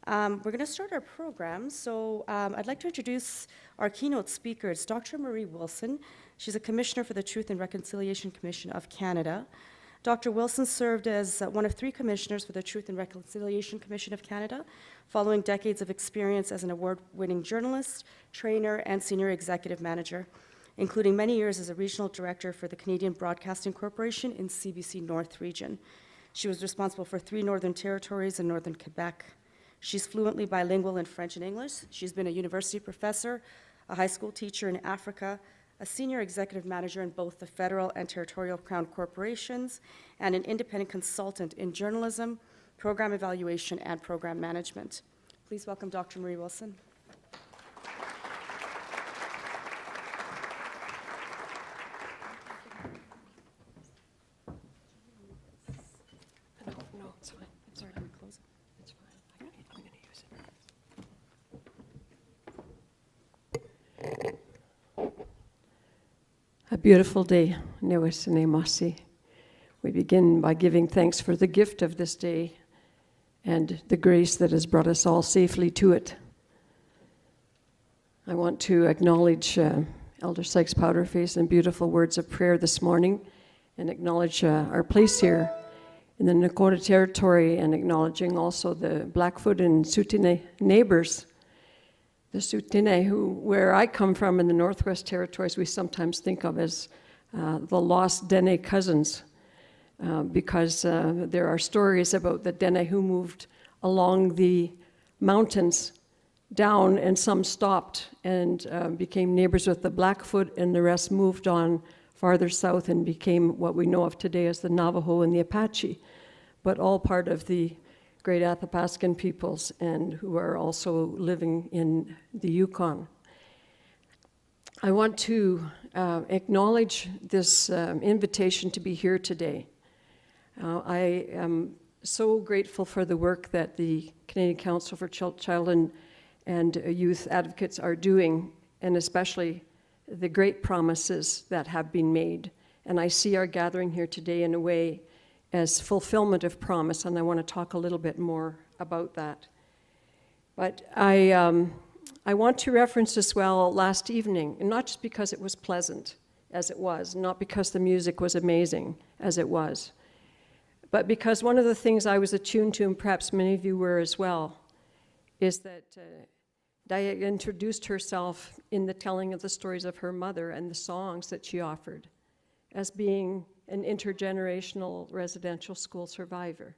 We're going to start our program. So I'd like to introduce our keynote speaker. It's Dr. Marie Wilson. She's a commissioner for the Truth and Reconciliation Commission of Canada. Dr. Wilson served as one of 3 commissioners for the Truth and Reconciliation Commission of Canada, following decades of experience as an award-winning journalist, trainer, and senior executive manager, including many years as a regional director for the Canadian Broadcasting Corporation in CBC North Region. She was responsible for 3 Northern Territories and Northern Quebec. She's fluently bilingual in French and English. She's been a university professor, a high school teacher in Africa, a senior executive manager in both the federal and territorial Crown corporations, and an independent consultant in journalism, program evaluation, and program management. Please welcome Dr. Marie Wilson. No, it's fine. It's all right. Close it. It's fine. I'm going to use it. A beautiful day. Newasene Masi. We begin by giving thanks for the gift of this day and the grace that has brought us all safely to it. I want to acknowledge Elder Sykes Powderface and beautiful words of prayer this morning, and acknowledge our place here in the Nakota Territory, and acknowledging also the Blackfoot and Tsuut'ina neighbors. The Tsuut'ina, where I come from in the Northwest Territories, we sometimes think of as the lost Dene cousins, because there are stories about the Dene who moved along the mountains down, and some stopped and became neighbors with the Blackfoot, and the rest moved on farther south and became what we know of today as the Navajo and the Apache, but all part of the great Athabascan peoples, and who are also living in the Yukon. I want to acknowledge this invitation to be here today. I am so grateful for the work that the Canadian Council for Child and Youth Advocates are doing, and especially the great promises that have been made. And I see our gathering here today in a way as fulfillment of promise, and I want to talk a little bit more about that. But I want to reference as well last evening, and not just because it was pleasant, as it was, not because the music was amazing, as it was, but because one of the things I was attuned to, and perhaps many of you were as well, is that Daya introduced herself in the telling of the stories of her mother and the songs that she offered as being an intergenerational residential school survivor.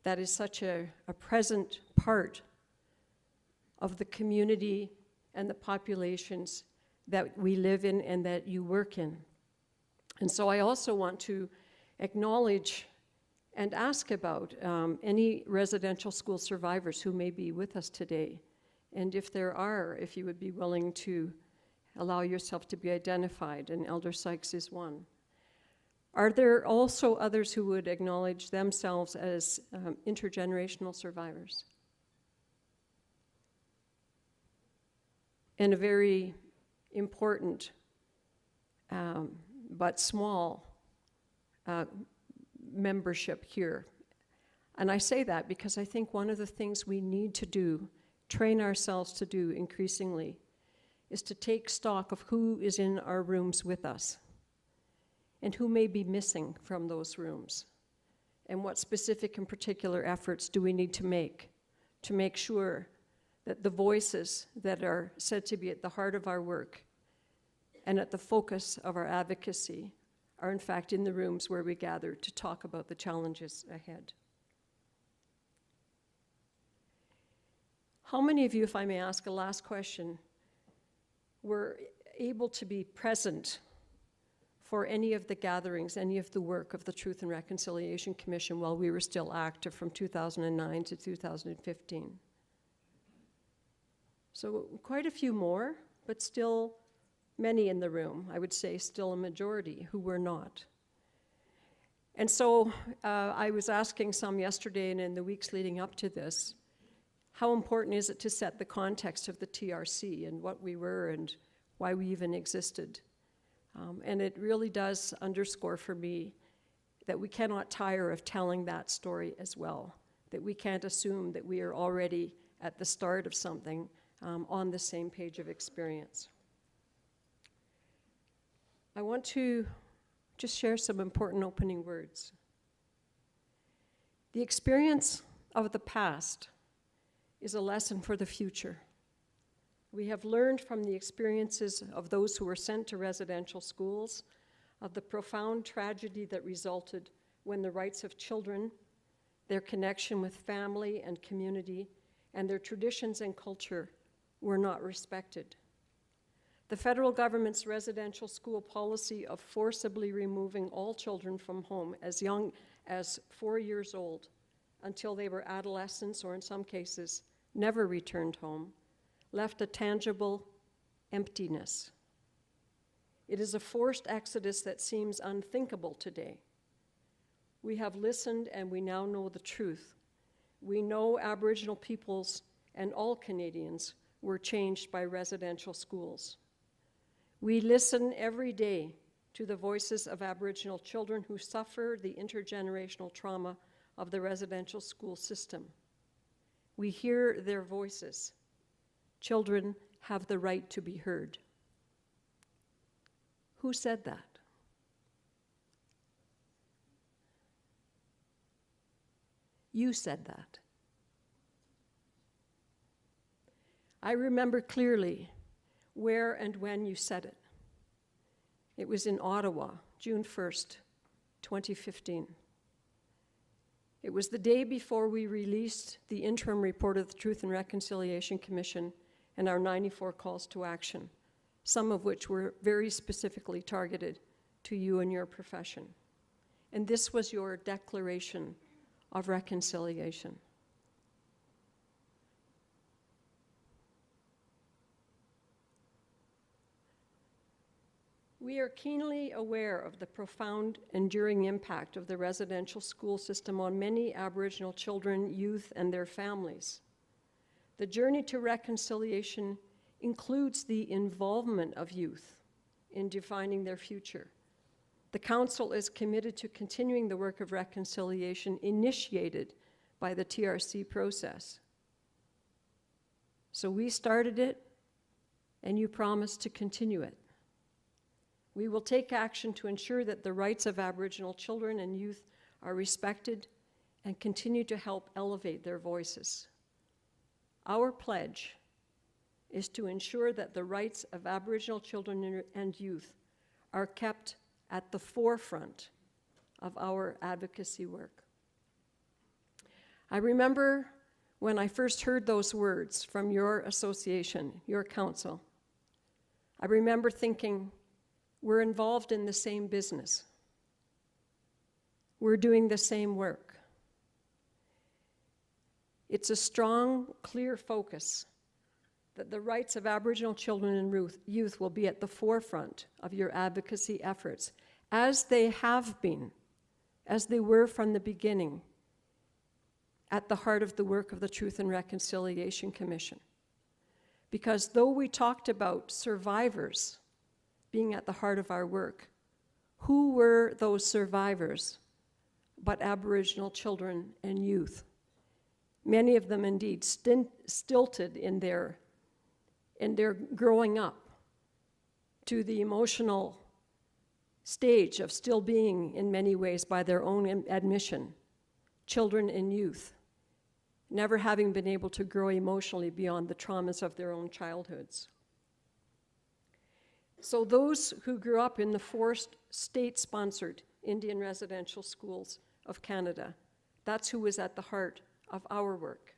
That is such a present part of the community and the populations that we live in and that you work in. And so I also want to acknowledge and ask about any residential school survivors who may be with us today. And if there are, if you would be willing to allow yourself to be identified, and Elder Sykes is one. Are there also others who would acknowledge themselves as intergenerational survivors? And a very important but small membership here. And I say that because I think one of the things we need to do, train ourselves to do increasingly, is to take stock of who is in our rooms with us and who may be missing from those rooms, and what specific and particular efforts do we need to make sure that the voices that are said to be at the heart of our work and at the focus of our advocacy are in fact in the rooms where we gather to talk about the challenges ahead. How many of you, if I may ask a last question, were able to be present for any of the gatherings, any of the work of the Truth and Reconciliation Commission while we were still active from 2009 to 2015? So quite a few more, but still many in the room. I would say still a majority who were not. And so I was asking some yesterday and in the weeks leading up to this, how important is it to set the context of the TRC and what we were and why we even existed? And it really does underscore for me that we cannot tire of telling that story as well, that we can't assume that we are already at the start of something on the same page of experience. I want to just share some important opening words. The experience of the past is a lesson for the future. We have learned from the experiences of those who were sent to residential schools, of the profound tragedy that resulted when the rights of children, their connection with family and community, and their traditions and culture were not respected. The federal government's residential school policy of forcibly removing all children from home as young as 4 years old until they were adolescents, or in some cases, never returned home, left a tangible emptiness. It is a forced exodus that seems unthinkable today. We have listened and we now know the truth. We know Aboriginal peoples and all Canadians were changed by residential schools. We listen every day to the voices of Aboriginal children who suffer the intergenerational trauma of the residential school system. We hear their voices. Children have the right to be heard. Who said that? You said that. I remember clearly where and when you said it. It was in Ottawa, June 1st, 2015. It was the day before we released the interim report of the Truth and Reconciliation Commission and our 94 calls to action, some of which were very specifically targeted to you and your profession. And this was your declaration of reconciliation. We are keenly aware of the profound, enduring impact of the residential school system on many Aboriginal children, youth, and their families. The journey to reconciliation includes the involvement of youth in defining their future. The Council is committed to continuing the work of reconciliation initiated by the TRC process. So we started it, and you promised to continue it. We will take action to ensure that the rights of Aboriginal children and youth are respected and continue to help elevate their voices. Our pledge is to ensure that the rights of Aboriginal children and youth are kept at the forefront of our advocacy work. I remember when I first heard those words from your association, your council. I remember thinking, we're involved in the same business. We're doing the same work. It's a strong, clear focus that the rights of Aboriginal children and youth will be at the forefront of your advocacy efforts, as they have been, as they were from the beginning, at the heart of the work of the Truth and Reconciliation Commission. Because though we talked about survivors being at the heart of our work, who were those survivors but Aboriginal children and youth? Many of them indeed stilted in their growing up to the emotional stage of still being, in many ways, by their own admission, children and youth, never having been able to grow emotionally beyond the traumas of their own childhoods. So those who grew up in the forced state-sponsored Indian residential schools of Canada, that's who was at the heart of our work.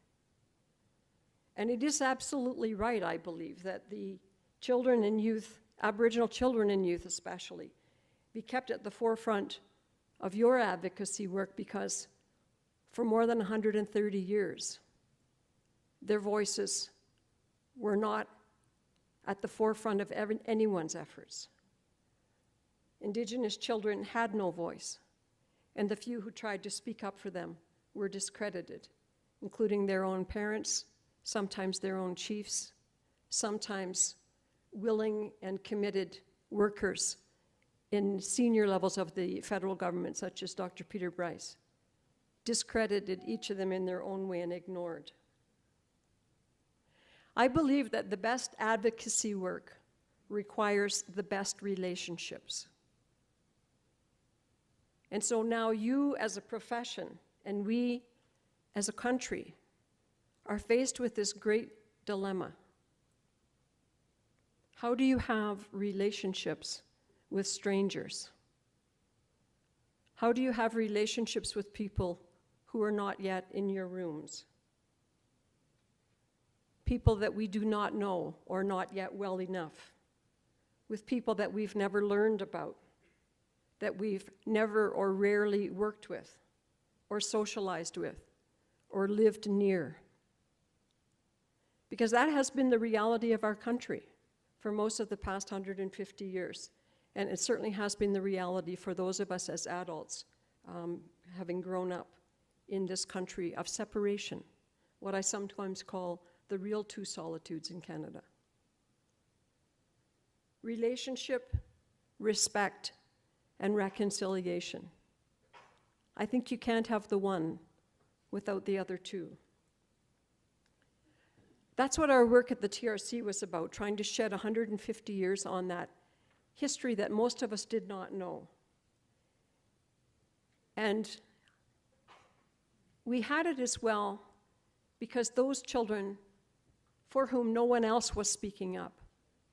And it is absolutely right, I believe, that the children and youth, Aboriginal children and youth especially, be kept at the forefront of your advocacy work, because for more than 130 years, their voices were not at the forefront of anyone's efforts. Indigenous children had no voice, and the few who tried to speak up for them were discredited, including their own parents, sometimes their own chiefs, sometimes willing and committed workers in senior levels of the federal government, such as Dr. Peter Bryce, discredited each of them in their own way and ignored. I believe that the best advocacy work requires the best relationships. And so now you as a profession and we as a country are faced with this great dilemma. How do you have relationships with strangers? How do you have relationships with people who are not yet in your rooms? People that we do not know or not yet well enough, with people that we've never learned about, that we've never or rarely worked with, or socialized with, or lived near. Because that has been the reality of our country for most of the past 150 years. And it certainly has been the reality for those of us as adults, having grown up in this country of separation, what I sometimes call the real two solitudes in Canada. Relationship, respect, and reconciliation. I think you can't have the one without the other two. That's what our work at the TRC was about, trying to shed 150 years on that history that most of us did not know. And we had it as well because those children for whom no one else was speaking up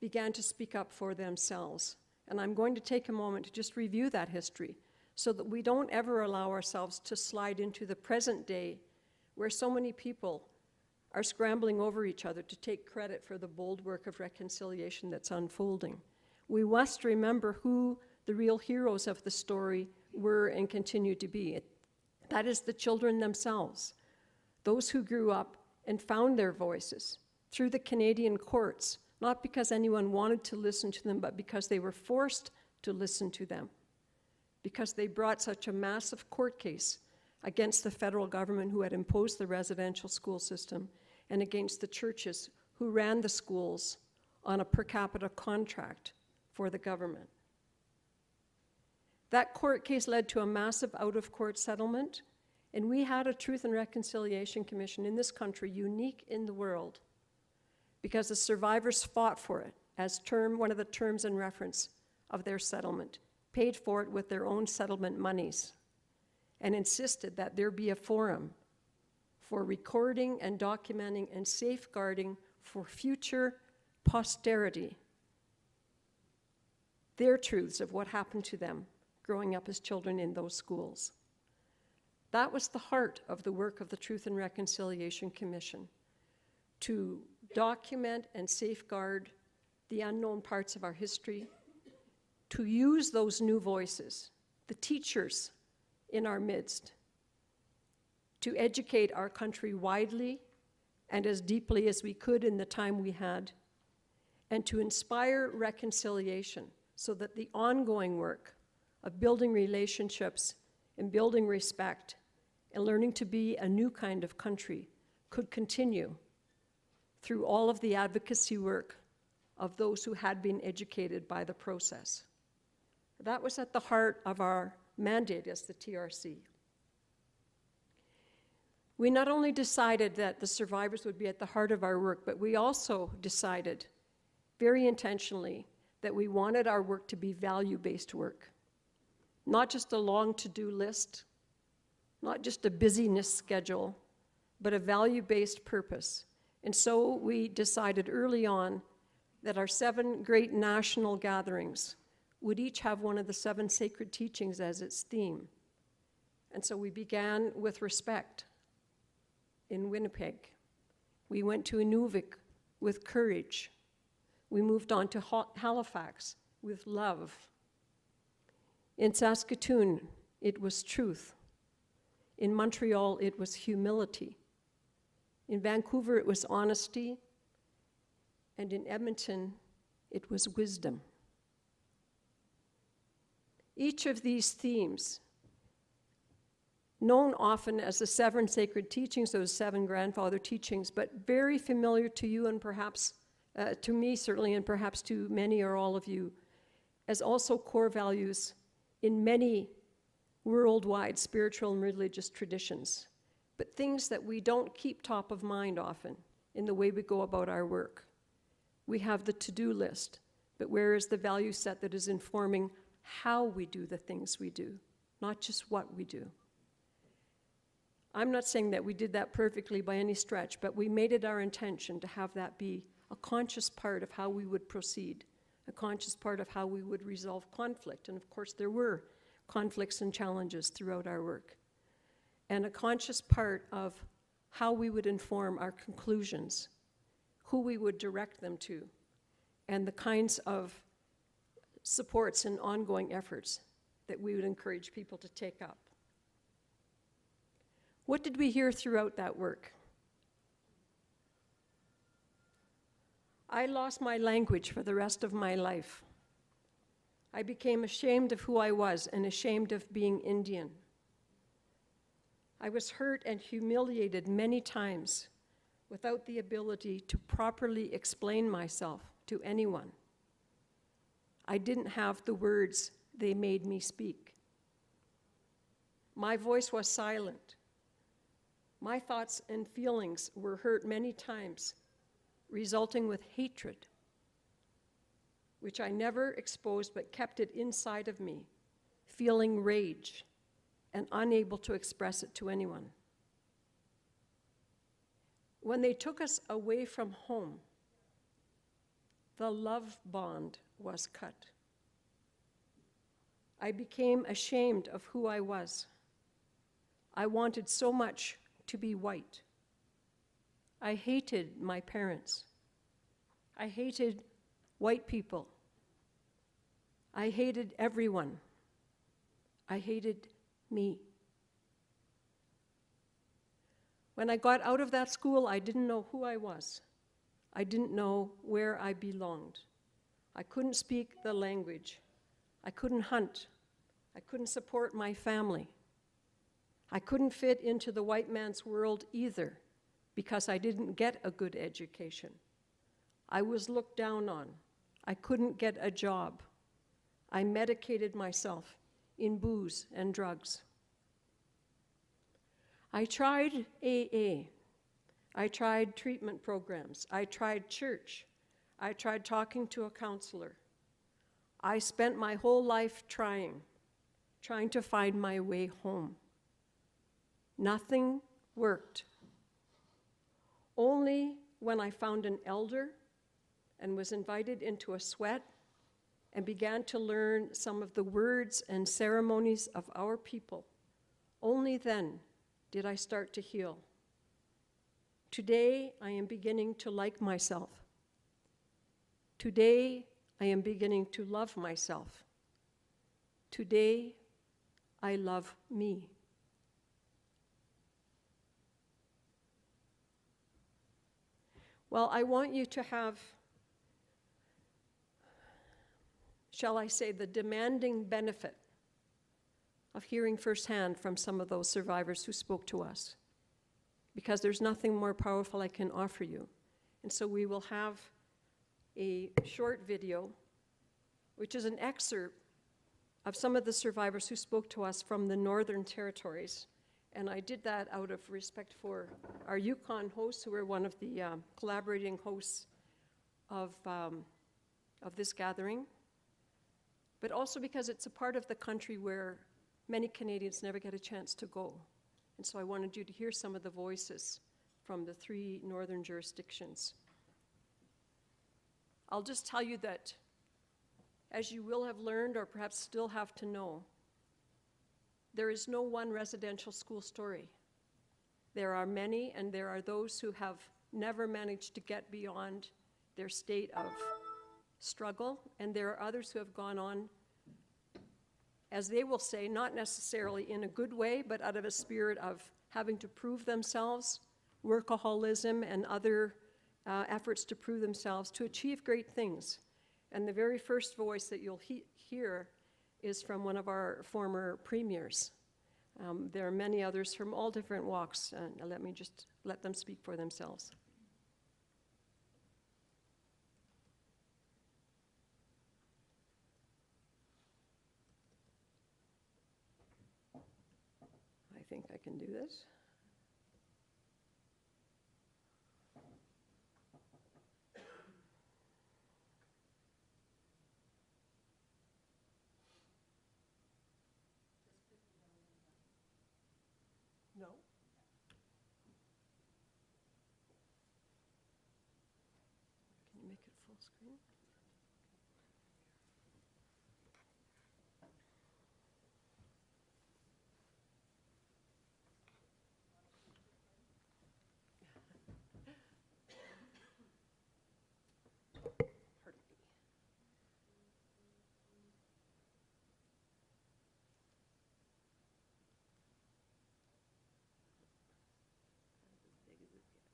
began to speak up for themselves. And I'm going to take a moment to just review that history so that we don't ever allow ourselves to slide into the present day where so many people are scrambling over each other to take credit for the bold work of reconciliation that's unfolding. We must remember who the real heroes of the story were and continue to be. That is the children themselves, those who grew up and found their voices through the Canadian courts, not because anyone wanted to listen to them, but because they were forced to listen to them, because they brought such a massive court case against the federal government who had imposed the residential school system and against the churches who ran the schools on a per capita contract for the government. That court case led to a massive out-of-court settlement, and we had a Truth and Reconciliation Commission in this country, unique in the world, because the survivors fought for it as one of the terms and reference of their settlement, paid for it with their own settlement monies, and insisted that there be a forum for recording and documenting and safeguarding for future posterity their truths of what happened to them growing up as children in those schools. That was the heart of the work of the Truth and Reconciliation Commission, to document and safeguard the unknown parts of our history, to use those new voices, the teachers in our midst, to educate our country widely and as deeply as we could in the time we had, and to inspire reconciliation so that the ongoing work of building relationships and building respect and learning to be a new kind of country could continue through all of the advocacy work of those who had been educated by the process. That was at the heart of our mandate as the TRC. We not only decided that the survivors would be at the heart of our work, but we also decided very intentionally that we wanted our work to be value-based work, not just a long to-do list, not just a busyness schedule, but a value-based purpose. And so we decided early on that our 7 great national gatherings would each have one of the 7 sacred teachings as its theme. And so we began with respect in Winnipeg. We went to Inuvik with courage. We moved on to Halifax with love. In Saskatoon, it was truth. In Montreal, it was humility. In Vancouver, it was honesty. And in Edmonton, it was wisdom. Each of these themes, known often as the 7 sacred teachings, those 7 grandfather teachings, but very familiar to you and perhaps to me certainly, and perhaps to many or all of you, as also core values in many worldwide spiritual and religious traditions, but things that we don't keep top of mind often in the way we go about our work. We have the to-do list, but where is the value set that is informing how we do the things we do, not just what we do? I'm not saying that we did that perfectly by any stretch, but we made it our intention to have that be a conscious part of how we would proceed, a conscious part of how we would resolve conflict. And of course, there were conflicts and challenges throughout our work. And a conscious part of how we would inform our conclusions, who we would direct them to, and the kinds of supports and ongoing efforts that we would encourage people to take up. What did we hear throughout that work? I lost my language for the rest of my life. I became ashamed of who I was and ashamed of being Indian. I was hurt and humiliated many times without the ability to properly explain myself to anyone. I didn't have the words they made me speak. My voice was silent. My thoughts and feelings were hurt many times, resulting with hatred, which I never exposed but kept it inside of me, feeling rage and unable to express it to anyone. When they took us away from home, the love bond was cut. I became ashamed of who I was. I wanted so much to be white. I hated my parents. I hated white people. I hated everyone. I hated me. When I got out of that school, I didn't know who I was. I didn't know where I belonged. I couldn't speak the language. I couldn't hunt. I couldn't support my family. I couldn't fit into the white man's world either because I didn't get a good education. I was looked down on. I couldn't get a job. I medicated myself in booze and drugs. I tried AA. I tried treatment programs. I tried church. I tried talking to a counselor. I spent my whole life trying to find my way home. Nothing worked. Only when I found an elder and was invited into a sweat and began to learn some of the words and ceremonies of our people, only then did I start to heal. Today, I am beginning to like myself. Today, I am beginning to love myself. Today, I love me. Well, I want you to have, shall I say, the demanding benefit of hearing firsthand from some of those survivors who spoke to us, because there's nothing more powerful I can offer you. And so we will have a short video, which is an excerpt of some of the survivors who spoke to us from the Northern Territories. And I did that out of respect for our Yukon hosts, who are one of the collaborating hosts of this gathering, but also because it's a part of the country where many Canadians never get a chance to go. And so I wanted you to hear some of the voices from the 3 northern jurisdictions. I'll just tell you that, as you will have learned or perhaps still have to know, there is no one residential school story. There are many, and there are those who have never managed to get beyond their state of struggle, and there are others who have gone on, as they will say, not necessarily in a good way, but out of a spirit of having to prove themselves, workaholism, and other efforts to prove themselves, to achieve great things. And the very first voice that you'll hear is from one of our former premiers. There are many others from all different walks, and let me just let them speak for themselves. think I can do this. No. Can you make it full screen? Pardon me. As big as it gets.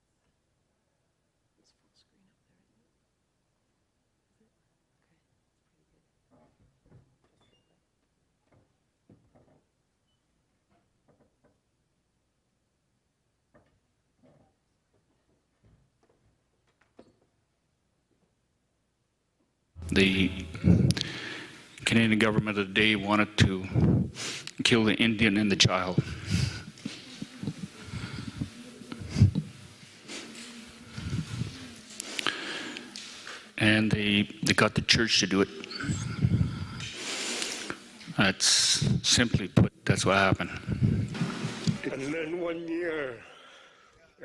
It's full screen up there, isn't it? Is it? Okay, it's pretty good. The Canadian government of the day wanted to kill the Indian and the child. And they got the church to do it. That's simply put, that's what happened. And then one year,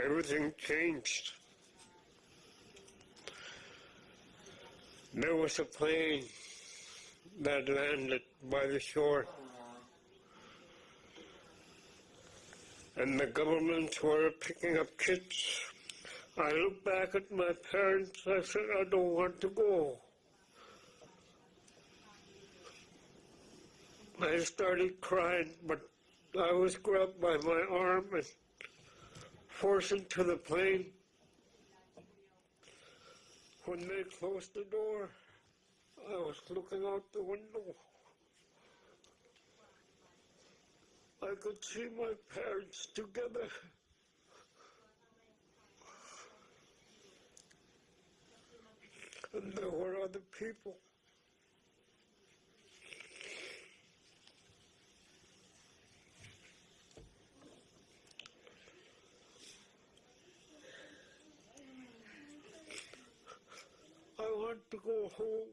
everything changed. There was a plane that landed by the shore. And the governments were picking up kids. I looked back at my parents, I said, I don't want to go. I started crying, but I was grabbed by my arm and forced into the plane. When they closed the door, I was looking out the window. I could see my parents together. And there were other people. I want to go home.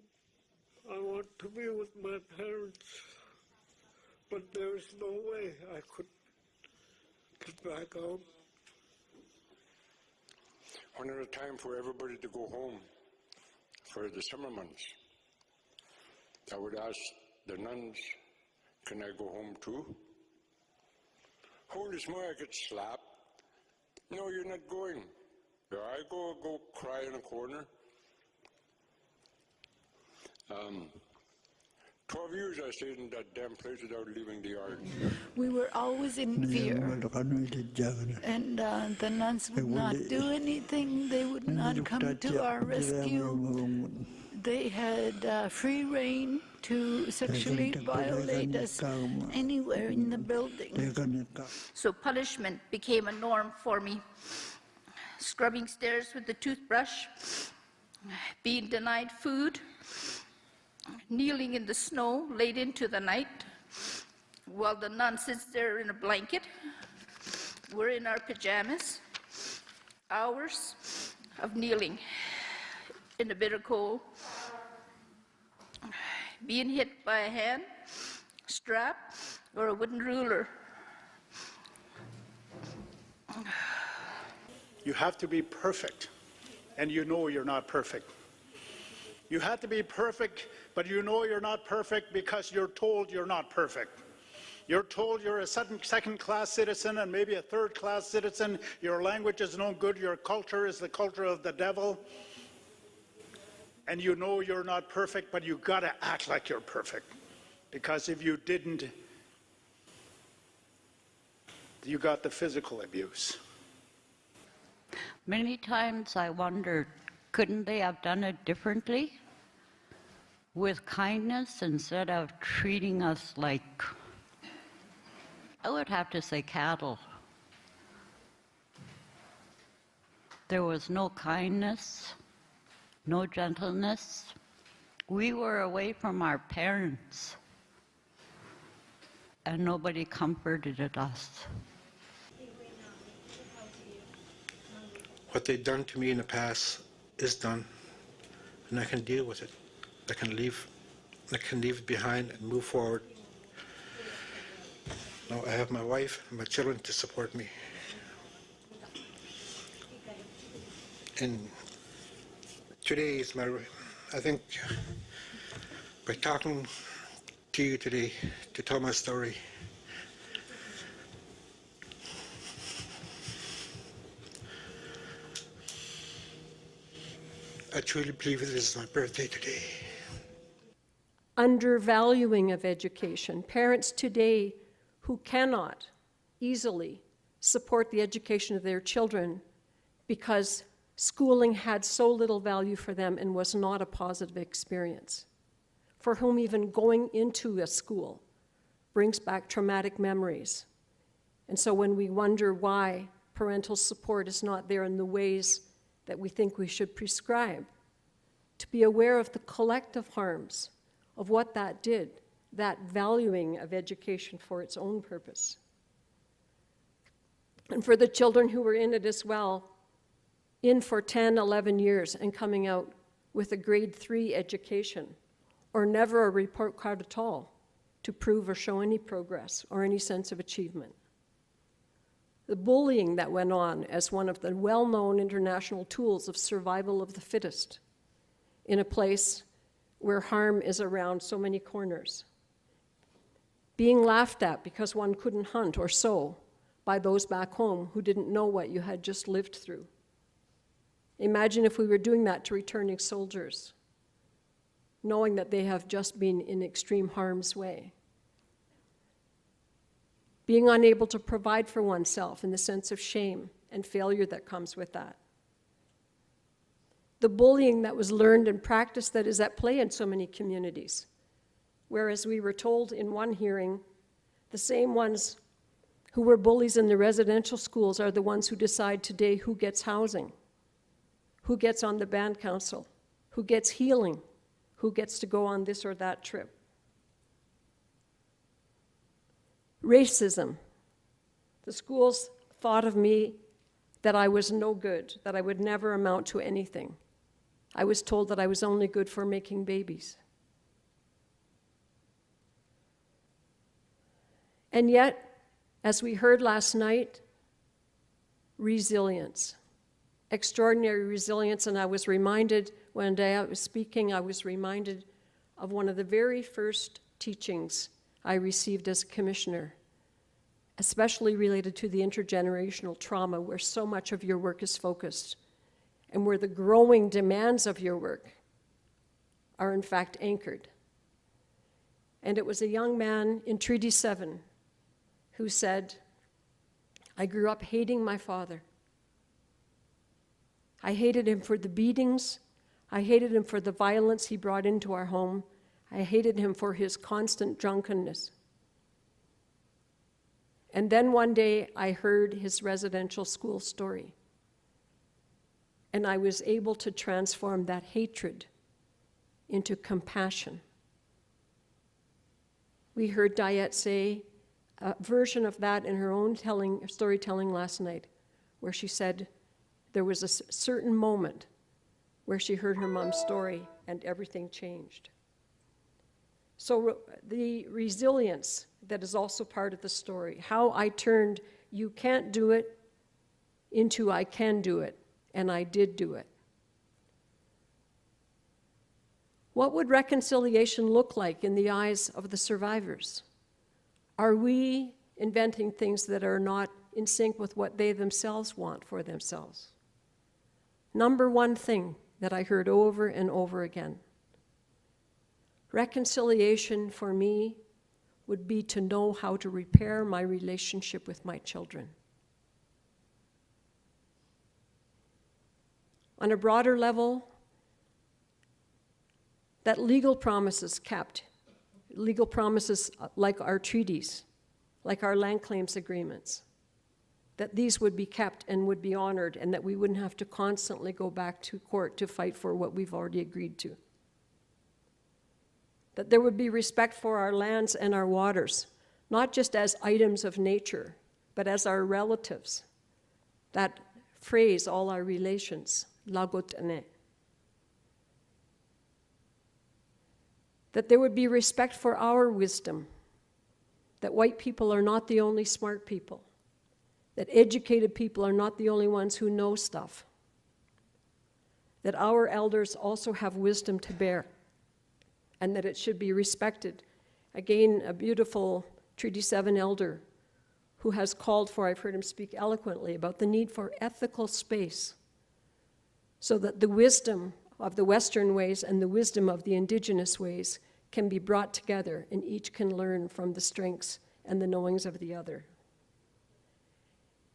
I want to be with my parents. But there's no way I could get back out. When it was time for everybody to go home for the summer months, I would ask the nuns, can I go home too? Holy smoke, I get slapped. No, you're not going. Yeah, I go cry in a corner. 12 years I stayed in that damn place without leaving the yard. We were always in fear, and the nuns would not do anything. They would not come to our rescue. They had free reign to sexually violate us anywhere in the building. So punishment became a norm for me. Scrubbing stairs with the toothbrush, being denied food, kneeling in the snow late into the night while the nun sits there in a blanket. We're in our pajamas. Hours of kneeling in the bitter cold. Being hit by a hand, strap, or a wooden ruler. You have to be perfect, and you know you're not perfect. You have to be perfect, but you know you're not perfect because you're told you're not perfect. You're told you're a second-class citizen and maybe a third-class citizen. Your language is no good. Your culture is the culture of the devil. And you know you're not perfect, but you got to act like you're perfect. Because if you didn't, you got the physical abuse. Many times I wondered, couldn't they have done it differently? With kindness instead of treating us like, I would have to say, cattle. There was no kindness, no gentleness. We were away from our parents. and nobody comforted us. What they've done to me in the past is done, and I can deal with it. I can leave it behind and move forward. Now I have my wife and my children to support me. And today is I think by talking to you today to tell my story, I truly believe that this is my birthday today. Undervaluing of education. Parents today who cannot easily support the education of their children because schooling had so little value for them and was not a positive experience, for whom even going into a school brings back traumatic memories. And so when we wonder why parental support is not there in the ways that we think we should prescribe, to be aware of the collective harms of what that did, that valuing of education for its own purpose. And for the children who were in it as well, in for 10, 11 years and coming out with a grade 3 education, or never a report card at all to prove or show any progress or any sense of achievement. The bullying that went on as one of the well-known international tools of survival of the fittest in a place where harm is around so many corners. Being laughed at because one couldn't hunt or sew by those back home who didn't know what you had just lived through. Imagine if we were doing that to returning soldiers, knowing that they have just been in extreme harm's way. Being unable to provide for oneself in the sense of shame and failure that comes with that. The bullying that was learned and practiced that is at play in so many communities. Whereas we were told in one hearing, the same ones who were bullies in the residential schools are the ones who decide today who gets housing, who gets on the band council, who gets healing, who gets to go on this or that trip. Racism. The schools thought of me that I was no good, that I would never amount to anything. I was told that I was only good for making babies. And yet, as we heard last night, resilience, extraordinary resilience. And I was reminded, one day I was speaking, I was reminded of one of the very first teachings I received as a commissioner, especially related to the intergenerational trauma where so much of your work is focused and where the growing demands of your work are in fact anchored. And it was a young man in Treaty 7 who said, I grew up hating my father. I hated him for the beatings. I hated him for the violence he brought into our home. I hated him for his constant drunkenness. And then one day I heard his residential school story. And I was able to transform that hatred into compassion. We heard Diette say a version of that in her own storytelling last night, where she said there was a certain moment where she heard her mom's story and everything changed. So the resilience that is also part of the story, how I turned you can't do it into I can do it, and I did do it. What would reconciliation look like in the eyes of the survivors? Are we inventing things that are not in sync with what they themselves want for themselves? Number one thing that I heard over and over again. Reconciliation for me would be to know how to repair my relationship with my children. On a broader level, that legal promises kept, legal promises like our treaties, like our land claims agreements, that these would be kept and would be honored, and that we wouldn't have to constantly go back to court to fight for what we've already agreed to. That there would be respect for our lands and our waters, not just as items of nature, but as our relatives. That phrase, all our relations, lagot ane. That there would be respect for our wisdom, that white people are not the only smart people, that educated people are not the only ones who know stuff, that our elders also have wisdom to bear, and that it should be respected. Again, a beautiful Treaty 7 elder who has called for, I've heard him speak eloquently about the need for ethical space so that the wisdom of the Western ways and the wisdom of the indigenous ways can be brought together and each can learn from the strengths and the knowings of the other.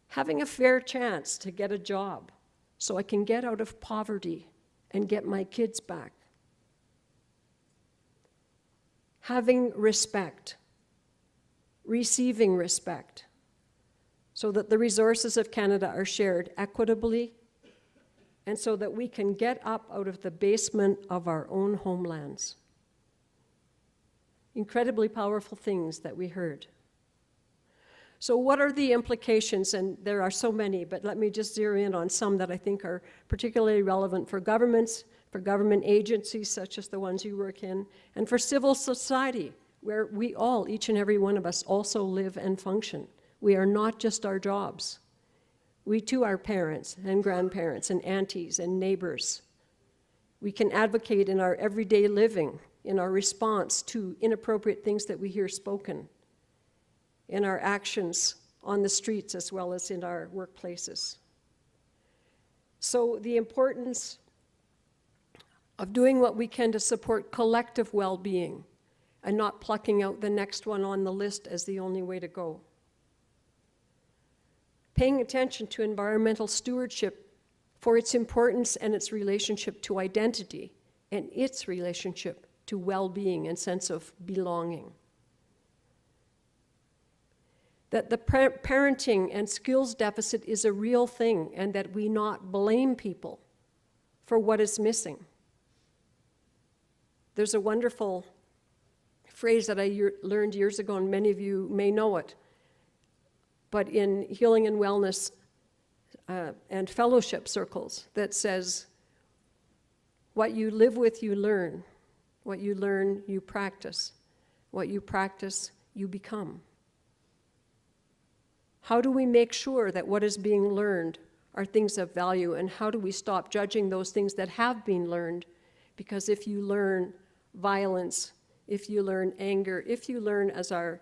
Having a fair chance to get a job so I can get out of poverty and get my kids back. Having respect, receiving respect, so that the resources of Canada are shared equitably and so that we can get up out of the basement of our own homelands. Incredibly powerful things that we heard. So what are the implications? And there are so many, but let me just zero in on some that I think are particularly relevant for governments, for government agencies such as the ones you work in, and for civil society, where we all, each and every one of us, also live and function. We are not just our jobs. We too are parents and grandparents and aunties and neighbors. We can advocate in our everyday living, in our response to inappropriate things that we hear spoken, in our actions on the streets as well as in our workplaces. So the importance of doing what we can to support collective well-being and not plucking out the next one on the list as the only way to go. Paying attention to environmental stewardship for its importance and its relationship to identity and its relationship to well-being and sense of belonging. That the parenting and skills deficit is a real thing and that we not blame people for what is missing. There's a wonderful phrase that I learned years ago, and many of you may know it, but in healing and wellness and fellowship circles that says, what you live with, you learn. What you learn, you practice. What you practice, you become. How do we make sure that what is being learned are things of value, and how do we stop judging those things that have been learned? Because if you learn violence, if you learn anger, if you learn, as our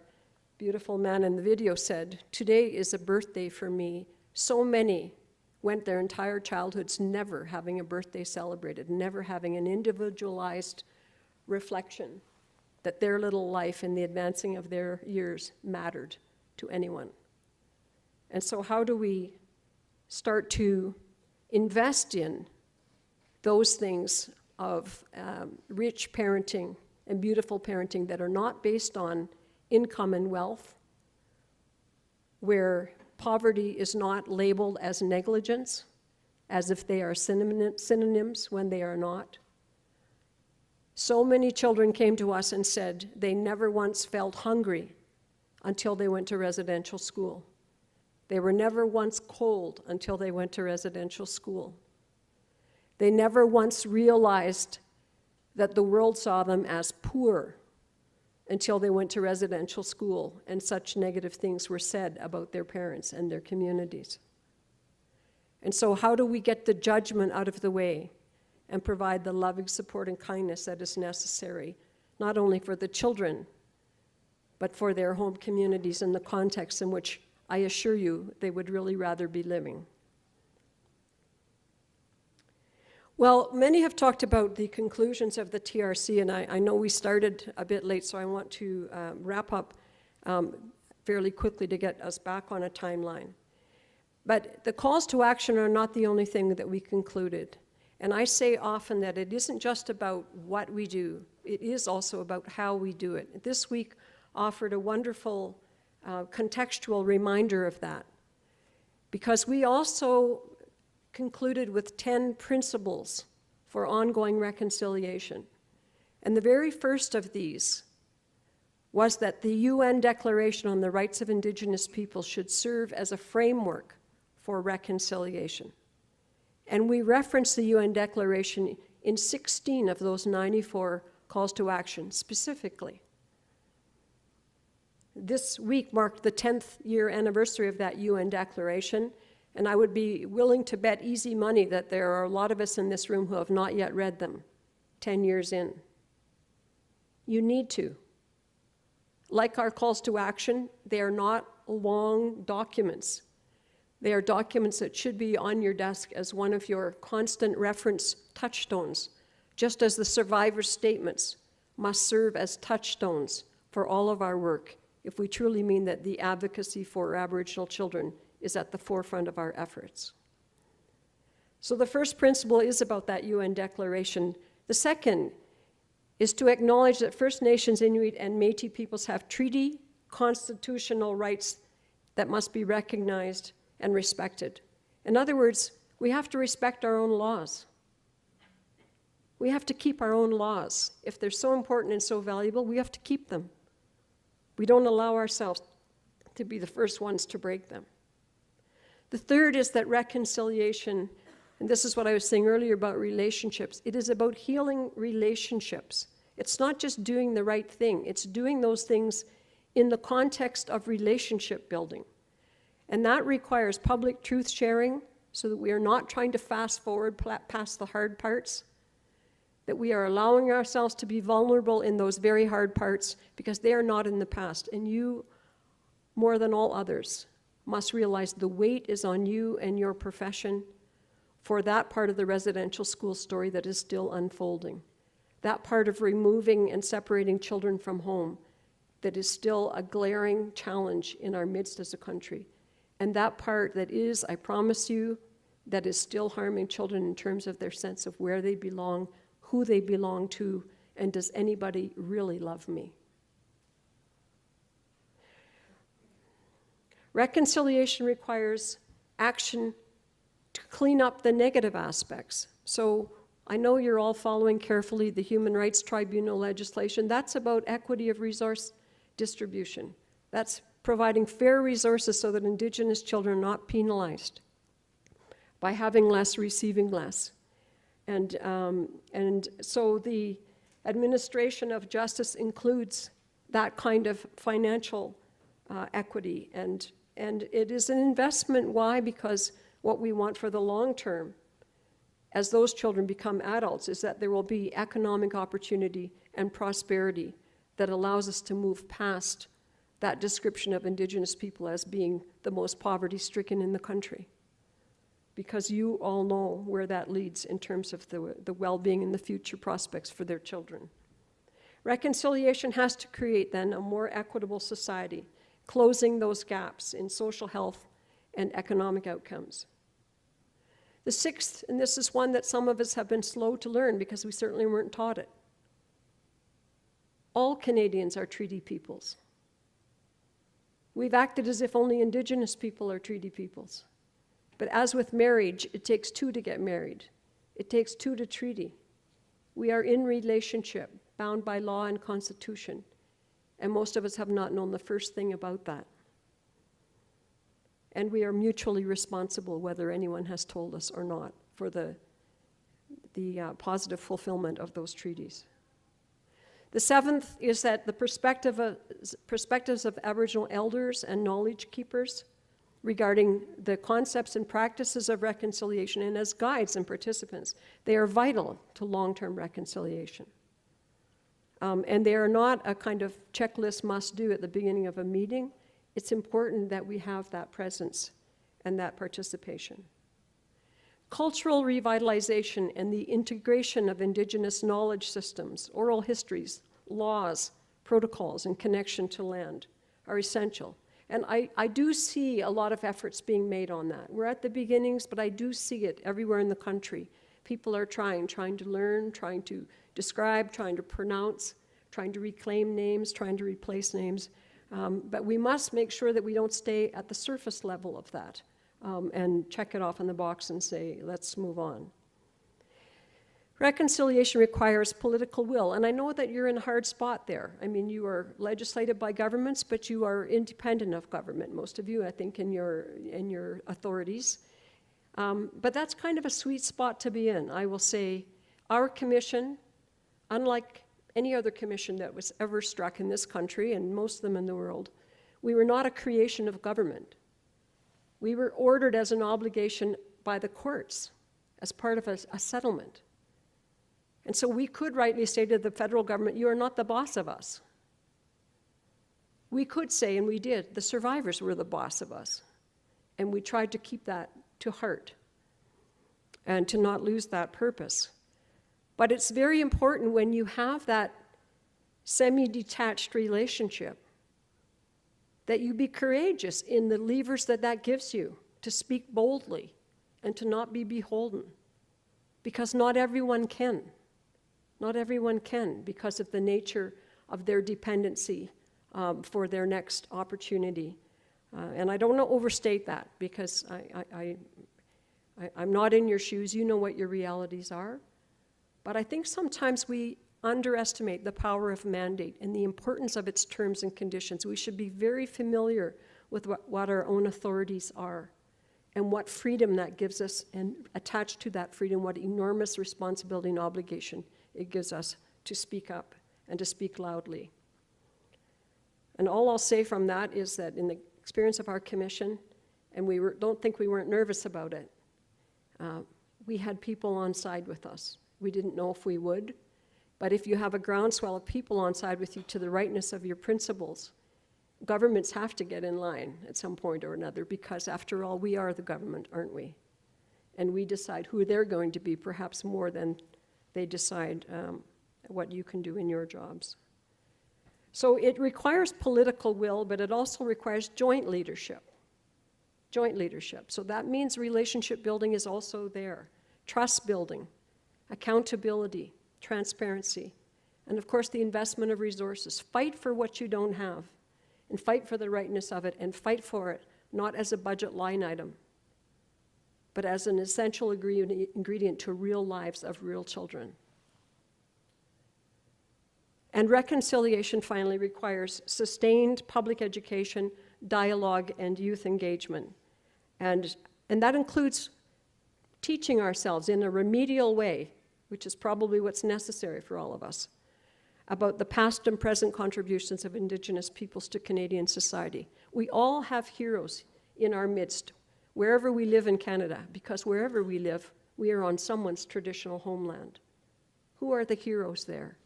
beautiful man in the video said, today is a birthday for me. So many went their entire childhoods never having a birthday celebrated, never having an individualized reflection that their little life and the advancing of their years mattered to anyone. And so how do we start to invest in those things of rich parenting and beautiful parenting that are not based on income and wealth, where poverty is not labeled as negligence, as if they are synonyms when they are not. So many children came to us and said they never once felt hungry until they went to residential school. They were never once cold until they went to residential school. They never once realized that the world saw them as poor until they went to residential school and such negative things were said about their parents and their communities. And so how do we get the judgment out of the way and provide the loving support and kindness that is necessary, not only for the children, but for their home communities and the context in which I assure you they would really rather be living. Well, many have talked about the conclusions of the TRC, and I know we started a bit late, so I want to wrap up fairly quickly to get us back on a timeline. But the calls to action are not the only thing that we concluded. And I say often that it isn't just about what we do, it is also about how we do it. This week offered a wonderful contextual reminder of that, because we also concluded with 10 principles for ongoing reconciliation. And the very first of these was that the UN Declaration on the Rights of Indigenous Peoples should serve as a framework for reconciliation. And we referenced the UN Declaration in 16 of those 94 calls to action specifically. This week marked the 10th year anniversary of that UN Declaration, and I would be willing to bet easy money that there are a lot of us in this room who have not yet read them 10 years in. You need to. Like our calls to action, they are not long documents. They are documents that should be on your desk as one of your constant reference touchstones, just as the survivors' statements must serve as touchstones for all of our work if we truly mean that the advocacy for Aboriginal children is at the forefront of our efforts. So the first principle is about that UN Declaration. The second is to acknowledge that First Nations, Inuit, and Métis peoples have treaty constitutional rights that must be recognized and respected. In other words, we have to respect our own laws. We have to keep our own laws. If they're so important and so valuable, we have to keep them. We don't allow ourselves to be the first ones to break them. The third is that reconciliation, and this is what I was saying earlier about relationships, it is about healing relationships. It's not just doing the right thing, it's doing those things in the context of relationship building. And that requires public truth sharing so that we are not trying to fast forward past the hard parts, that we are allowing ourselves to be vulnerable in those very hard parts because they are not in the past. And you, more than all others, must realize the weight is on you and your profession for that part of the residential school story that is still unfolding. That part of removing and separating children from home that is still a glaring challenge in our midst as a country. And that part that is, I promise you, that is still harming children in terms of their sense of where they belong, who they belong to, and does anybody really love me? Reconciliation requires action to clean up the negative aspects. So I know you're all following carefully the Human Rights Tribunal legislation. That's about equity of resource distribution. That's providing fair resources so that Indigenous children are not penalized by having less, receiving less. And so the administration of justice includes that kind of financial equity. And it is an investment. Why? Because what we want for the long term, as those children become adults, is that there will be economic opportunity and prosperity that allows us to move past that description of Indigenous people as being the most poverty-stricken in the country. Because you all know where that leads in terms of the well-being and the future prospects for their children. Reconciliation has to create then a more equitable society, closing those gaps in social health and economic outcomes. The sixth, and this is one that some of us have been slow to learn because we certainly weren't taught it. All Canadians are treaty peoples. We've acted as if only Indigenous people are treaty peoples. But as with marriage, it takes two to get married. It takes two to treaty. We are in relationship, bound by law and constitution. And most of us have not known the first thing about that. And we are mutually responsible, whether anyone has told us or not, for the positive fulfillment of those treaties. The seventh is that the perspectives of Aboriginal elders and knowledge keepers regarding the concepts and practices of reconciliation, and as guides and participants, they are vital to long-term reconciliation. And they are not a kind of checklist must-do at the beginning of a meeting. It's important that we have that presence and that participation. Cultural revitalization and the integration of Indigenous knowledge systems, oral histories, laws, protocols, and connection to land are essential. And I do see a lot of efforts being made on that. We're at the beginnings, but I do see it everywhere in the country. People are trying to learn, trying to describe, trying to pronounce, trying to reclaim names, trying to replace names. But we must make sure that we don't stay at the surface level of that and check it off in the box and say, let's move on. Reconciliation requires political will, and I know that you're in a hard spot there. I mean, you are legislated by governments, but you are independent of government, most of you, I think, in your authorities. But that's kind of a sweet spot to be in. I will say our commission, unlike any other commission that was ever struck in this country, and most of them in the world, we were not a creation of government. We were ordered as an obligation by the courts as part of a settlement. And so we could rightly say to the federal government, you are not the boss of us. We could say, and we did, the survivors were the boss of us. And we tried to keep that to heart and to not lose that purpose. But it's very important when you have that semi-detached relationship that you be courageous in the levers that gives you to speak boldly and to not be beholden. Because not everyone can. Not everyone can because of the nature of their dependency for their next opportunity. And I don't want to overstate that because I'm not in your shoes. You know what your realities are. But I think sometimes we underestimate the power of mandate and the importance of its terms and conditions. We should be very familiar with what our own authorities are and what freedom that gives us, and attached to that freedom, what enormous responsibility and obligation it gives us to speak up and to speak loudly. And all I'll say from that is that in the experience of our commission, and don't think we weren't nervous about it, we had people on side with us. We didn't know if we would, but if you have a groundswell of people on side with you to the rightness of your principles, governments have to get in line at some point or another, because after all, we are the government, aren't we? And we decide who they're going to be, perhaps more than they decide what you can do in your jobs. So it requires political will, but it also requires joint leadership. Joint leadership. So that means relationship building is also there. Trust building, accountability, transparency, and of course the investment of resources. Fight for what you don't have, and fight for the rightness of it, and fight for it not as a budget line item, but as an essential ingredient to real lives of real children. And reconciliation finally requires sustained public education, dialogue, and youth engagement. And that includes teaching ourselves in a remedial way, which is probably what's necessary for all of us, about the past and present contributions of Indigenous peoples to Canadian society. We all have heroes in our midst, wherever we live in Canada, because wherever we live, we are on someone's traditional homeland. Who are the heroes there?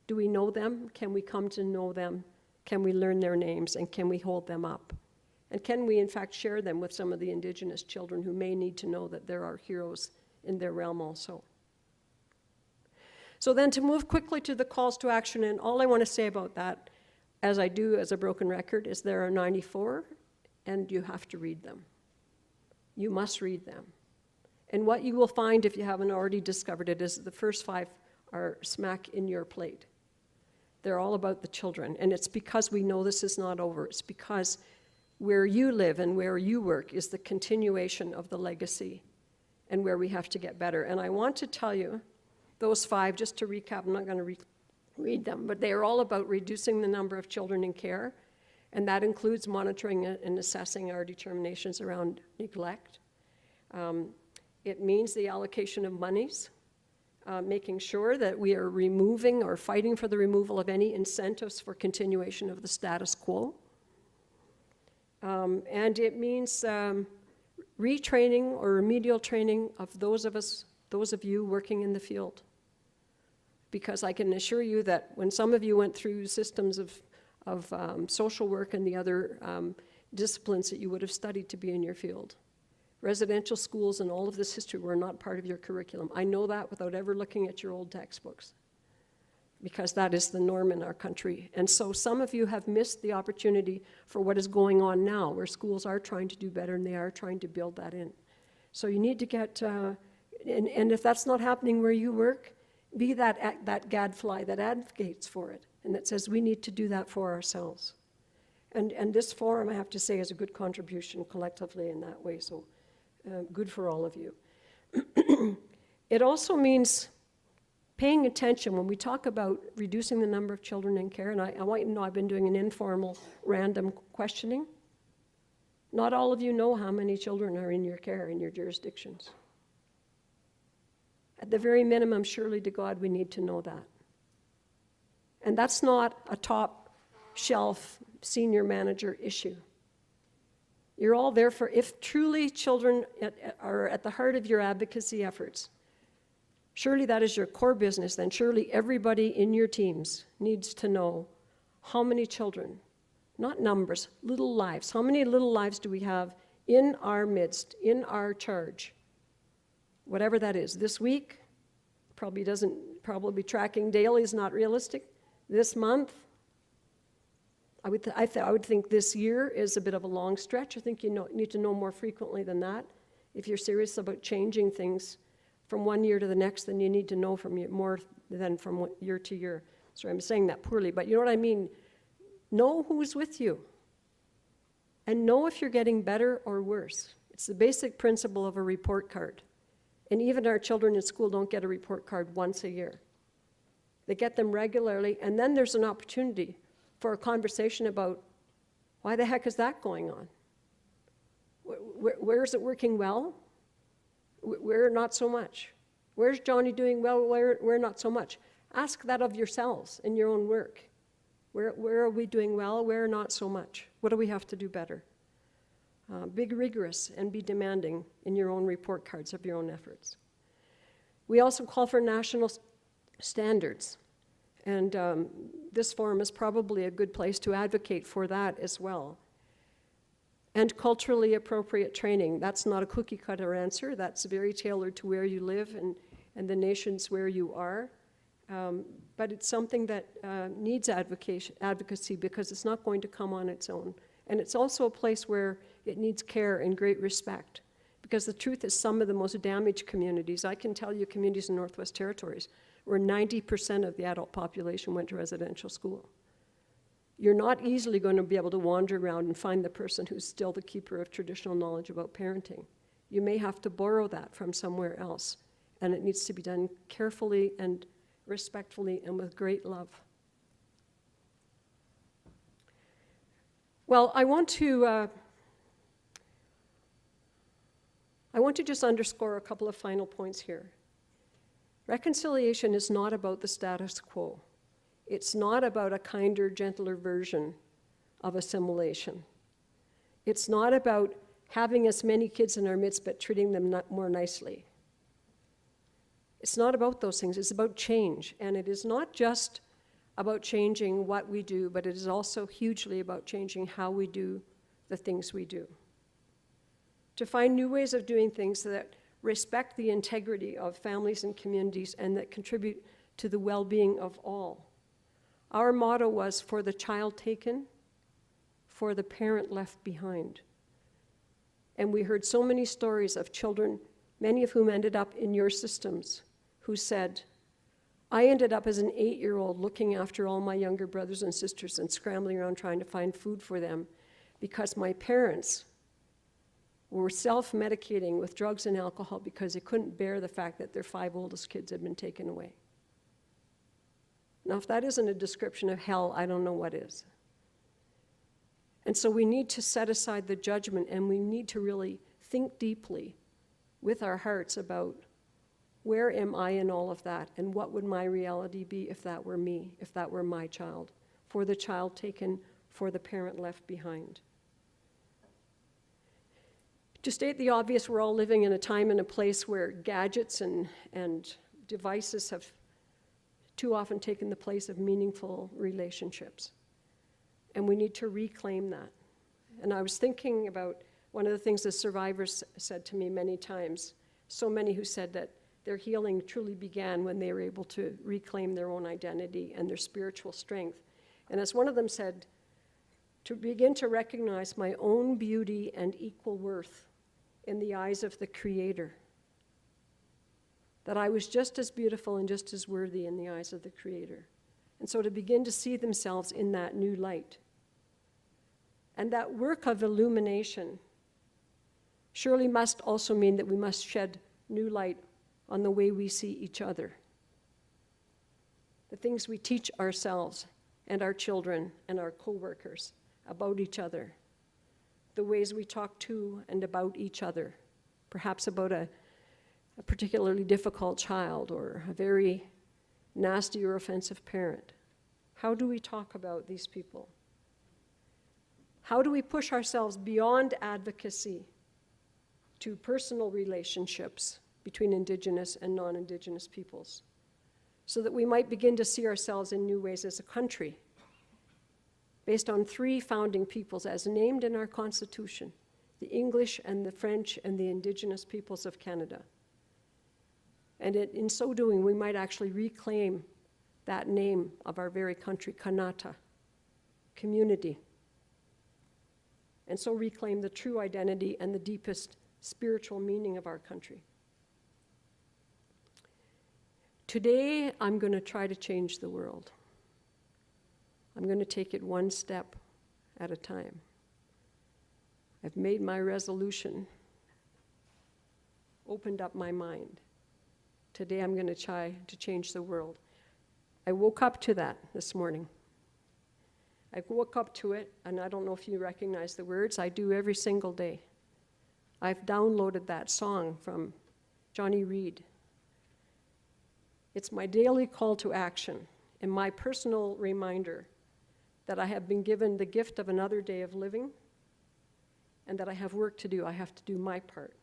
Do we know them? Can we come to know them? Can we learn their names, and can we hold them up? And can we, in fact, share them with some of the Indigenous children who may need to know that there are heroes in their realm also? So then to move quickly to the calls to action, and all I want to say about that, as I do as a broken record, is there are 94, and you have to read them. You must read them. And what you will find, if you haven't already discovered it, is the first 5 are smack in your plate. They're all about the children, and it's because we know this is not over. It's because where you live and where you work is the continuation of the legacy and where we have to get better. And I want to tell you, those 5, just to recap, I'm not going to read them, but they are all about reducing the number of children in care, and that includes monitoring and assessing our determinations around neglect. It means the allocation of monies, making sure that we are removing or fighting for the removal of any incentives for continuation of the status quo. And it means retraining or remedial training of those of you working in the field. Because I can assure you that when some of you went through systems of social work and the other disciplines that you would have studied to be in your field, residential schools and all of this history were not part of your curriculum. I know that without ever looking at your old textbooks, because that is the norm in our country. And so some of you have missed the opportunity for what is going on now, where schools are trying to do better and they are trying to build that in. So you need to get, and if that's not happening where you work, be that gadfly that advocates for it and that says we need to do that for ourselves. And this forum, I have to say, is a good contribution collectively in that way, so good for all of you. It also means paying attention when we talk about reducing the number of children in care, and I want you to know I've been doing an informal random questioning. Not all of you know how many children are in your care in your jurisdictions. At the very minimum, surely to God, we need to know that. And that's not a top shelf senior manager issue. You're all there for, if truly children are at the heart of your advocacy efforts, surely that is your core business, then surely everybody in your teams needs to know how many children, not numbers, little lives. How many little lives do we have in our midst, in our charge? Whatever that is. This week, probably tracking daily is not realistic. This month, I would think this year is a bit of a long stretch. I think you need to know more frequently than that. If you're serious about changing things from one year to the next, then you need to know more than from year to year. Sorry, I'm saying that poorly, but you know what I mean? Know who's with you. And know if you're getting better or worse. It's the basic principle of a report card. And even our children in school don't get a report card once a year. They get them regularly, and then there's an opportunity for a conversation about why the heck is that going on? Where is it working well? Where not so much? Where's Johnny doing well? Where not so much? Ask that of yourselves in your own work. Where are we doing well? Where not so much? What do we have to do better? Be rigorous and be demanding in your own report cards of your own efforts. We also call for national standards. And this forum is probably a good place to advocate for that as well. And culturally appropriate training. That's not a cookie cutter answer. That's very tailored to where you live and the nations where you are. But it's something that needs advocacy because it's not going to come on its own. And it's also a place where it needs care and great respect. Because the truth is some of the most damaged communities, I can tell you communities in Northwest Territories, where 90% of the adult population went to residential school. You're not easily going to be able to wander around and find the person who's still the keeper of traditional knowledge about parenting. You may have to borrow that from somewhere else, and it needs to be done carefully and respectfully and with great love. Well, I want to just underscore a couple of final points here. Reconciliation is not about the status quo. It's not about a kinder, gentler version of assimilation. It's not about having as many kids in our midst but treating them more nicely. It's not about those things. It's about change. And it is not just about changing what we do, but it is also hugely about changing how we do the things we do. To find new ways of doing things that respect the integrity of families and communities and that contribute to the well-being of all. Our motto was, for the child taken, for the parent left behind. And we heard so many stories of children, many of whom ended up in your systems, who said, I ended up as an 8-year-old looking after all my younger brothers and sisters and scrambling around trying to find food for them because my parents were self-medicating with drugs and alcohol because they couldn't bear the fact that their 5 oldest kids had been taken away. Now, if that isn't a description of hell, I don't know what is. And so we need to set aside the judgment, and we need to really think deeply with our hearts about where am I in all of that, and what would my reality be if that were me, if that were my child, for the child taken, for the parent left behind. To state the obvious, we're all living in a time and a place where gadgets and devices have too often taken the place of meaningful relationships. And we need to reclaim that. And I was thinking about one of the things the survivors said to me many times, so many who said that their healing truly began when they were able to reclaim their own identity and their spiritual strength. And as one of them said, to begin to recognize my own beauty and equal worth in the eyes of the Creator. That I was just as beautiful and just as worthy in the eyes of the Creator. And so to begin to see themselves in that new light. And that work of illumination surely must also mean that we must shed new light on the way we see each other, the things we teach ourselves and our children and our co-workers about each other, the ways we talk to and about each other, perhaps about a particularly difficult child or a very nasty or offensive parent. How do we talk about these people? How do we push ourselves beyond advocacy to personal relationships between Indigenous and non-Indigenous peoples, so that we might begin to see ourselves in new ways as a country, based on 3 founding peoples as named in our Constitution, the English and the French and the Indigenous peoples of Canada. And in so doing, we might actually reclaim that name of our very country, Kanata, community, and so reclaim the true identity and the deepest spiritual meaning of our country. Today, I'm going to try to change the world. I'm going to take it one step at a time. I've made my resolution, opened up my mind. Today, I'm going to try to change the world. I woke up to that this morning. I woke up to it, and I don't know if you recognize the words. I do every single day. I've downloaded that song from Johnny Reed. It's my daily call to action and my personal reminder that I have been given the gift of another day of living and that I have work to do. I have to do my part.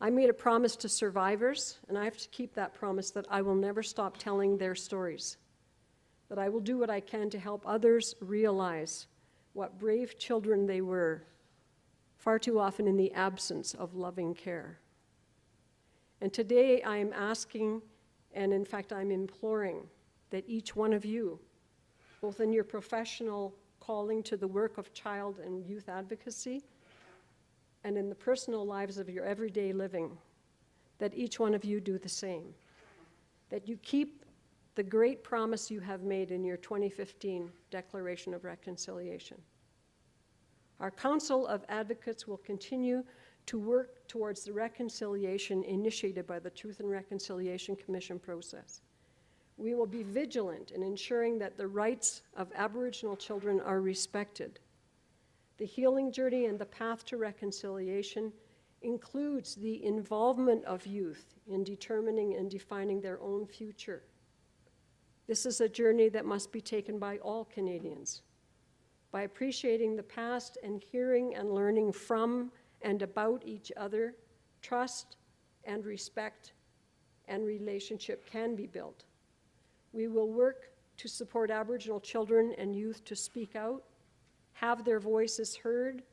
I made a promise to survivors, and I have to keep that promise, that I will never stop telling their stories, that I will do what I can to help others realize what brave children they were, far too often in the absence of loving care. And today I am asking, and in fact I'm imploring, that each one of you, both in your professional calling to the work of child and youth advocacy, and in the personal lives of your everyday living, that each one of you do the same. That you keep the great promise you have made in your 2015 Declaration of Reconciliation. Our Council of Advocates will continue to work towards the reconciliation initiated by the Truth and Reconciliation Commission process. We will be vigilant in ensuring that the rights of Aboriginal children are respected. The healing journey and the path to reconciliation includes the involvement of youth in determining and defining their own future. This is a journey that must be taken by all Canadians. By appreciating the past and hearing and learning from and about each other, trust and respect and relationship can be built. We will work to support Aboriginal children and youth to speak out, have their voices heard,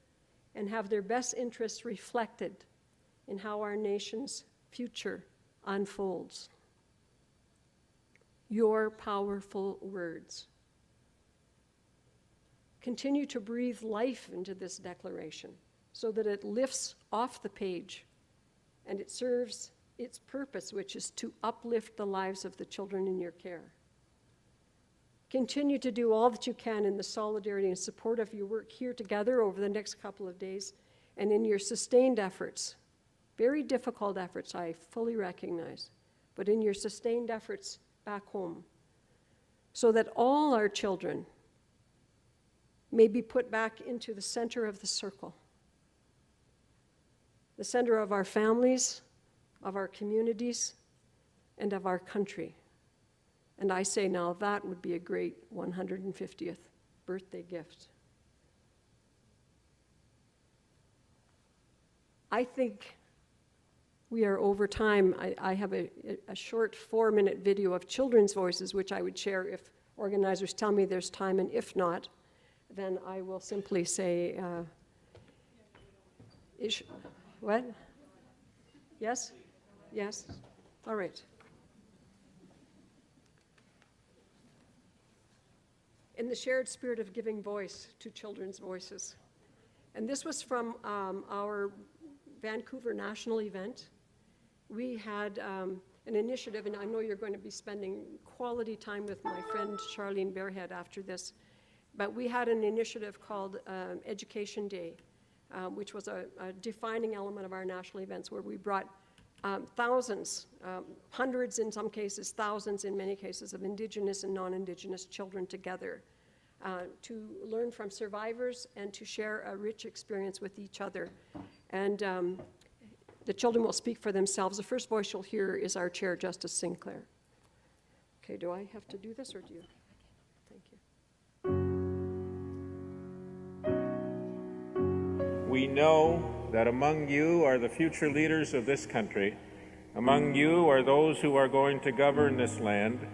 and have their best interests reflected in how our nation's future unfolds. Your powerful words. Continue to breathe life into this declaration so that it lifts off the page and it serves its purpose, which is to uplift the lives of the children in your care. Continue to do all that you can in the solidarity and support of your work here together over the next couple of days and in your sustained efforts, very difficult efforts, I fully recognize, but in your sustained efforts back home, so that all our children may be put back into the center of the circle, the center of our families, of our communities, and of our country. And I say now that would be a great 150th birthday gift. I think we are over time. I have a short 4-minute video of children's voices, which I would share if organizers tell me there's time, and if not, then I will simply say, what? Yes? Yes? All right. In the shared spirit of giving voice to children's voices. And this was from our Vancouver national event. We had an initiative, and I know you're going to be spending quality time with my friend Charlene Barehead after this, but we had an initiative called Education Day, which was a defining element of our national events, where we brought thousands, hundreds in some cases, thousands in many cases, of Indigenous and non-Indigenous children together to learn from survivors and to share a rich experience with each other. And the children will speak for themselves. The first voice you'll hear is our chair, Justice Sinclair. Okay, do I have to do this or do you? Thank you. We know that among you are the future leaders of this country. Among you are those who are going to govern this land.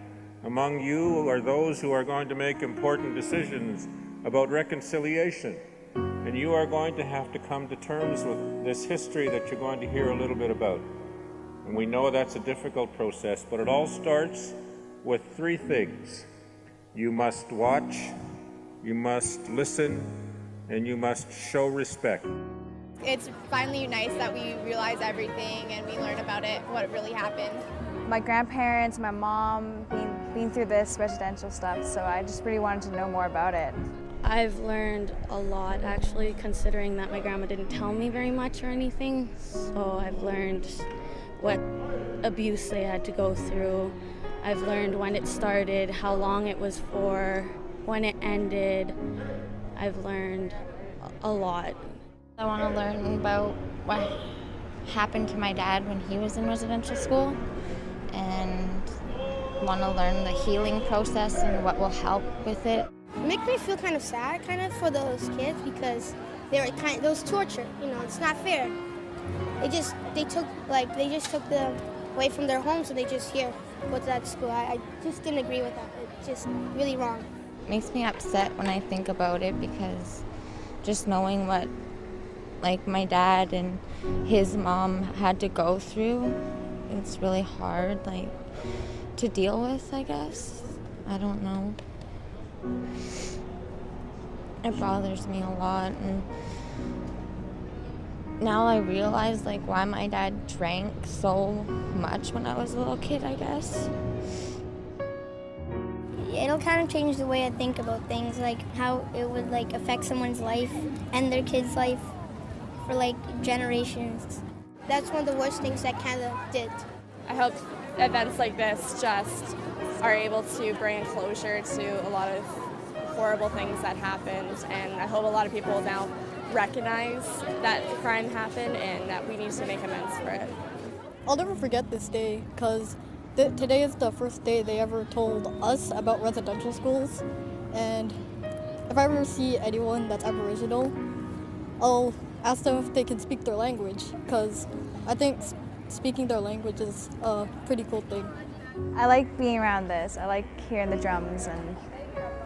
Among you are those who are going to make important decisions about reconciliation. And you are going to have to come to terms with this history that you're going to hear a little bit about. And we know that's a difficult process, but it all starts with three things. You must watch, you must listen, and you must show respect. It's finally nice that we realize everything and we learn about it, what really happened. My grandparents, my mom, been through this residential stuff, so I just really wanted to know more about it. I've learned a lot, actually, considering that my grandma didn't tell me very much or anything. So I've learned what abuse they had to go through. I've learned when it started, how long it was for, when it ended. I've learned a lot. I want to learn about what happened to my dad when he was in residential school, and want to learn the healing process and what will help with it. It makes me feel kind of sad, for those kids, because they were it was torture. It's not fair. They just took them away from their homes and they just go to that school. I just didn't agree with that. It's just really wrong. It makes me upset when I think about it, because just knowing what my dad and his mom had to go through, it's really hard to deal with, I guess. I don't know. It bothers me a lot, and now I realize why my dad drank so much when I was a little kid, I guess. It'll kind of change the way I think about things, how it would affect someone's life and their kid's life for generations. That's one of the worst things that Canada did. I hope events like this just are able to bring closure to a lot of horrible things that happened, and I hope a lot of people now recognize that the crime happened and that we need to make amends for it. I'll never forget this day, because today is the first day they ever told us about residential schools, and if I ever see anyone that's Aboriginal, I'll ask them if they can speak their language, because I think speaking their language is a pretty cool thing. I like being around this. I like hearing the drums and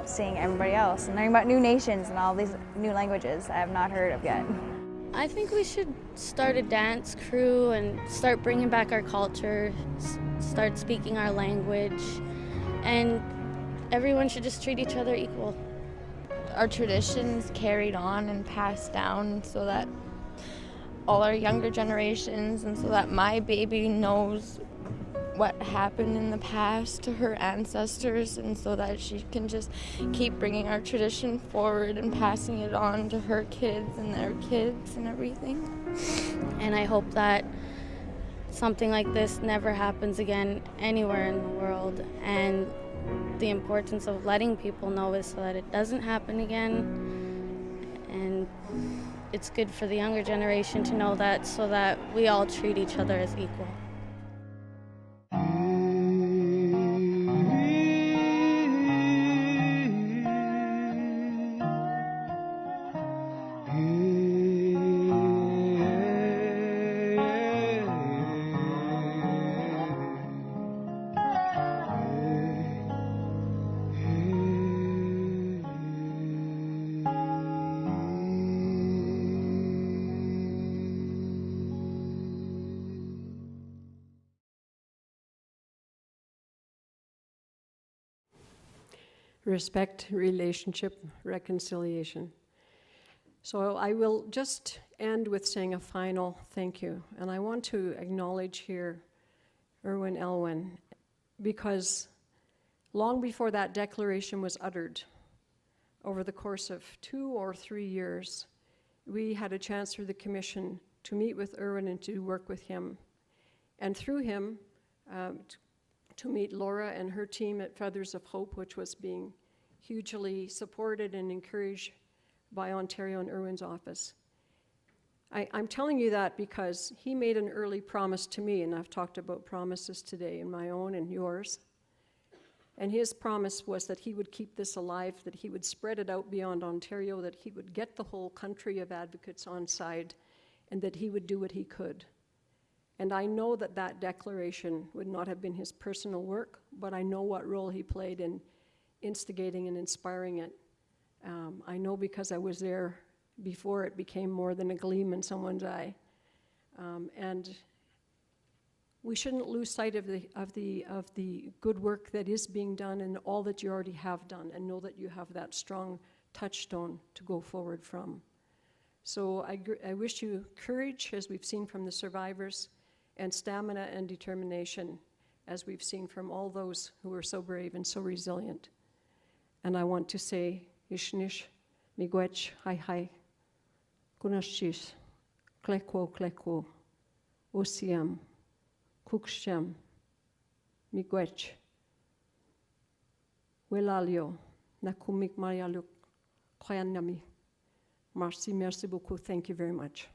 seeing everybody else and learning about new nations and all these new languages I have not heard of yet. I think we should start a dance crew and start bringing back our culture, start speaking our language, and everyone should just treat each other equal. Our traditions carried on and passed down so that all our younger generations, and so that my baby knows what happened in the past to her ancestors, and so that she can just keep bringing our tradition forward and passing it on to her kids and their kids and everything. And I hope that something like this never happens again anywhere in the world, and the importance of letting people know is so that it doesn't happen again. And it's good for the younger generation to know that, so that we all treat each other as equal. Respect, relationship, reconciliation. So I will just end with saying a final thank you. And I want to acknowledge here Irwin Elwin, because long before that declaration was uttered, over the course of 2 or 3 years, we had a chance through the commission to meet with Irwin and to work with him. and through him to meet Laura and her team at Feathers of Hope, which was being hugely supported and encouraged by Ontario and Irwin's office. I'm telling you that because he made an early promise to me, and I've talked about promises today in my own and yours. And his promise was that he would keep this alive, that he would spread it out beyond Ontario, that he would get the whole country of advocates on side, and that he would do what he could. And I know that that declaration would not have been his personal work, but I know what role he played in instigating and inspiring it. I know because I was there before it became more than a gleam in someone's eye. And we shouldn't lose sight of the good work that is being done and all that you already have done, and know that you have that strong touchstone to go forward from. So I wish you courage, as we've seen from the survivors, and stamina and determination, as we've seen from all those who were so brave and so resilient. And I want to say, Ishnish, Miigwech, Hai, Kunashis, Klekwo, Osiam, Kukshem, Miigwech, Welalio, Nakumik Marialuk, Koyanami. Merci beaucoup. Thank you very much.